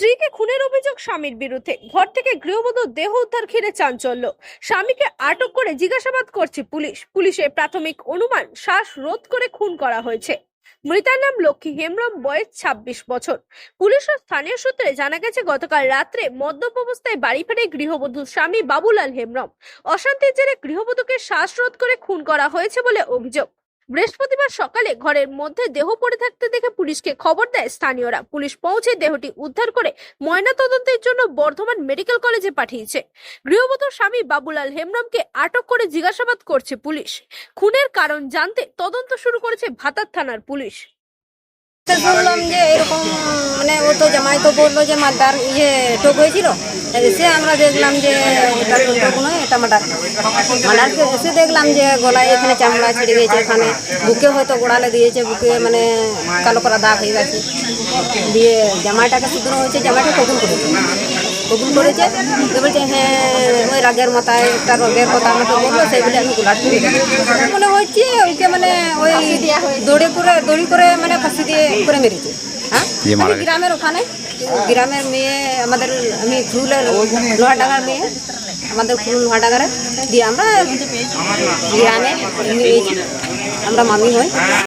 স্ত্রীকে খুনের অভিযোগ স্বামীর বিরুদ্ধে, ঘর থেকে গৃহবধূর দেহ উদ্ধার ঘিরে চাঞ্চল্য। স্বামীকে আটক করে জিজ্ঞাসাবাদ করছে পুলিশ। পুলিশের প্রাথমিক অনুমান শ্বাসরোধ করে খুন করা হয়েছে। মৃতার নাম লক্ষ্মী হেমব্রম, বয়স 26 বছর। পুলিশ ও স্থানীয় সূত্রে জানা গেছে, গতকাল রাত্রে মদ্যপ অবস্থায় বাড়ি ফেরে গৃহবধূর স্বামী বাবুলাল হেমব্রম। অশান্তির জেরে গৃহবধূকে শ্বাসরোধ করে খুন করা হয়েছে বলে অভিযোগ। বৃহস্পতিবার সকালে ঘরের মধ্যে দেহ পড়ে থাকতে দেখে পুলিশকে খবর দেয় স্থানীয়রা। পুলিশ পৌঁছে দেহটি উদ্ধার করে ময়নাতদন্তের জন্য বর্ধমান মেডিকেল কলেজে পাঠিয়েছে। গৃহবধূর স্বামী বাবুলাল হেমব্রমকে আটক করে জিজ্ঞাসাবাদ করছে পুলিশ। খুনের কারণ জানতে তদন্ত শুরু করেছে ভাতার থানার পুলিশ। শুনলাম যে এরকম মানে ও তো জামাই তো বললো যে মার্ডার টোক হয়েছিল। এসে আমরা দেখলাম যে এটা টোক নয়, এটা মার্ডার। মার্ডারকে এসে দেখলাম যে গলায় এখানে চামড়া ছিঁড়ে গেছে, এখানে বুকে হয়তো গোড়ালে দিয়েছে, বুকে মানে কালো করা দাগ হয়ে গেছে। দিয়ে জামাইটাকে শুধু হয়েছে, জামাইটা কবুল করেছে। বলছে হ্যাঁ ওই রাগের মাথায় একটা রোগের কথা আমাকে বললো, সেইগুলি আমি গুলাট করে মনে হচ্ছে ওকে মানে ওই দড়ি করে মানে ফাঁসি দিয়ে করে মেরেছে। হ্যাঁ গ্রামের ওখানে, গ্রামের মেয়ে আমাদের, আমি ফুলের লোহাডাঙ্গার মেয়ে, আমাদের ফুল লোহাডাঙ্গারে দিয়ে আমরা গ্রামে আমরা মামি হই।